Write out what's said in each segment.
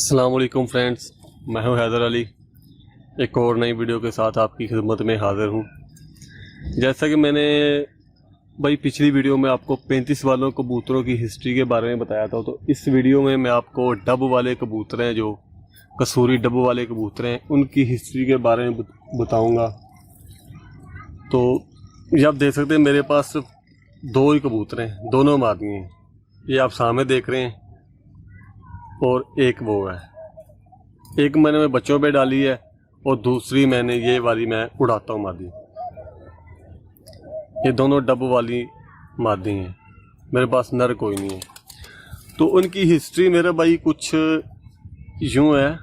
अस्सलाम वालेकुम फ्रेंड्स, मैं हूं हैदर अली। एक और नई वीडियो के साथ आपकी खिदमत में हाज़िर हूं। जैसा कि मैंने भाई पिछली वीडियो में आपको 35 वालों कबूतरों की हिस्ट्री के बारे में बताया था, तो इस वीडियो में मैं आपको डब वाले कबूतर हैं, जो कसूरी डब वाले कबूतर हैं, उनकी हिस्ट्री के बारे में बताऊँगा। तो ये आप देख सकते हैं मेरे पास दो ही कबूतर हैं, दोनों मादी हैं। ये आप सामने देख रहे हैं और एक वो है, एक मैंने बच्चों पे डाली है और दूसरी मैंने ये वाली मैं उड़ाता हूँ मादी। ये दोनों डब वाली मादी हैं, मेरे पास नर कोई नहीं है। तो उनकी हिस्ट्री मेरा भाई कुछ यूँ है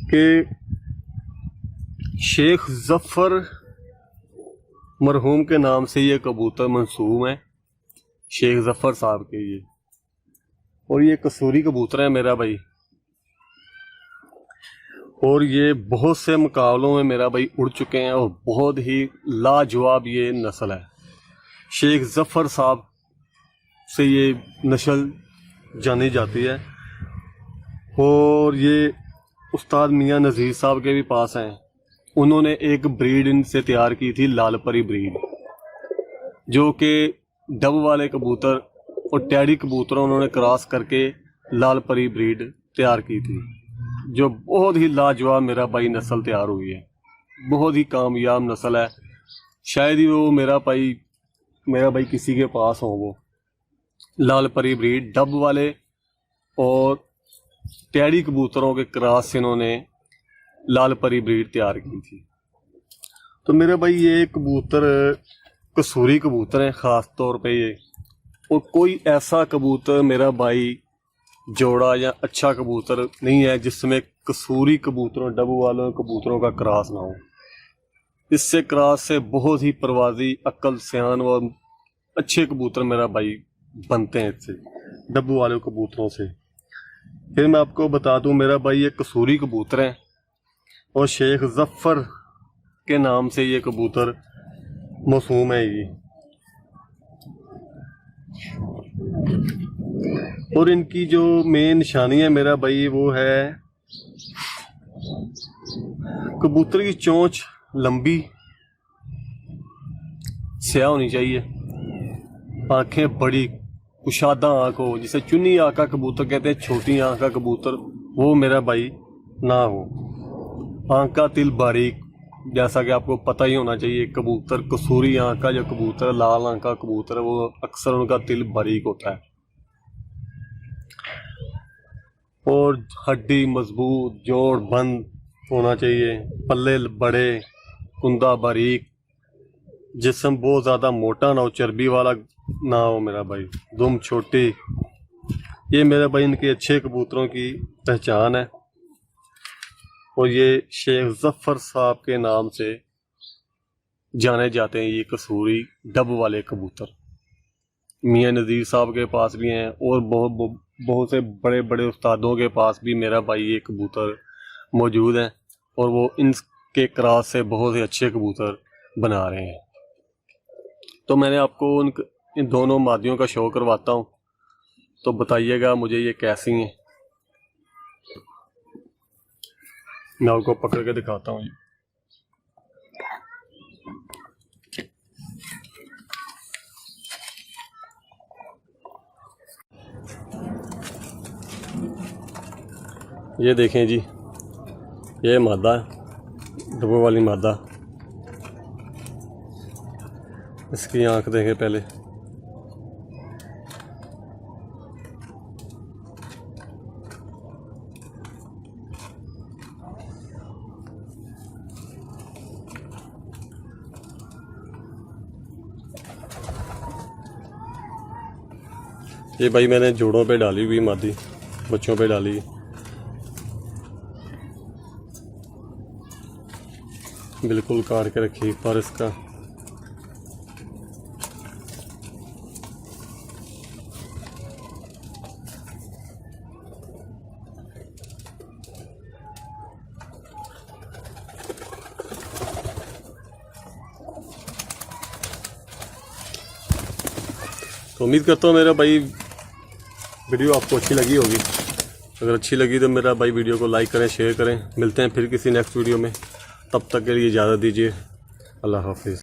कि शेख जफ़र मरहूम के नाम से ये कबूतर मंसूब है, शेख जफ़र साहब के ये। और ये कसूरी कबूतर है मेरा भाई, और ये बहुत से मुकाबलों में मेरा भाई उड़ चुके हैं और बहुत ही लाजवाब ये नस्ल है। शेख जफ़र साहब से ये नस्ल जानी जाती है और ये उस्ताद मियाँ नज़ीर साहब के भी पास हैं। उन्होंने एक ब्रीड इनसे तैयार की थी, लाल परी ब्रीड, जो कि डब वाले कबूतर और टैडी कबूतरों उन्होंने क्रॉस करके लाल परी ब्रीड तैयार की थी, जो बहुत ही लाजवाब मेरा भाई नस्ल तैयार हुई है। बहुत ही कामयाब नस्ल है। शायद ही वो मेरा भाई किसी के पास हो वो लाल परी ब्रीड। डब वाले और टैडी कबूतरों के क्रॉस से इन्होंने लाल परी ब्रीड तैयार की थी। तो मेरे भाई ये कबूतर कसूरी कबूतर हैं ख़ास तौर पे ये, और कोई ऐसा कबूतर मेरा भाई जोड़ा या अच्छा कबूतर नहीं है जिसमें कसूरी कबूतरों डब वालों कबूतरों का क्रॉस ना हो। इससे क्रॉस से बहुत ही परवाजी, अक्ल सियान और अच्छे कबूतर मेरा भाई बनते हैं इससे, डब वाले कबूतरों से। फिर मैं आपको बता दूं, मेरा भाई ये कसूरी कबूतर हैं और शेख जफ़र के नाम से ये कबूतर मौसूम है ये। और इनकी जो मेन निशानी है मेरा भाई वो है, कबूतर की चोंच लंबी स्याह होनी चाहिए, आंखें बड़ी कुशादा आंख हो, जिसे चुन्नी आंख का कबूतर कहते हैं, छोटी आंख का कबूतर वो मेरा भाई ना हो। आंख का तिल बारीक, जैसा कि आपको पता ही होना चाहिए, कबूतर कसूरी आंख का जो कबूतर, लाल आंख का कबूतर, वो अक्सर उनका तिल बारीक होता है। और हड्डी मजबूत, जोड़ बंद होना चाहिए, पल्ले बड़े, कुंदा बारीक, जिस्म बहुत ज़्यादा मोटा ना हो, चर्बी वाला ना हो मेरा भाई, दुम छोटी। ये मेरा भाई इनके अच्छे कबूतरों की पहचान है। और ये शेख जफ़र साहब के नाम से जाने जाते हैं ये कसूरी डब वाले कबूतर। मियाँ नज़ीर साहब के पास भी हैं और बहुत से बड़े बड़े उस्तादों के पास भी मेरा भाई ये कबूतर मौजूद हैं, और वो इनके क्रॉस से बहुत ही अच्छे कबूतर बना रहे हैं। तो मैंने आपको इन दोनों मादियों का शो करवाता हूँ, तो बताइएगा मुझे ये कैसी हैं। मैं आपको पकड़ के दिखाता हूँ। ये देखें जी, ये मादा है, डब्बों वाली मादा। इसकी आंख देखें पहले, ये भाई मैंने जोड़ों पे डाली हुई मादी, बच्चों पे डाली, बिल्कुल काट के रखी पर इसका। तो उम्मीद करता हूँ मेरा भाई वीडियो आपको अच्छी लगी होगी। अगर अच्छी लगी तो मेरा भाई वीडियो को लाइक करें, शेयर करें। मिलते हैं फिर किसी नेक्स्ट वीडियो में, तब तक के लिए इजाज़त दीजिए। अल्लाह हाफिज़।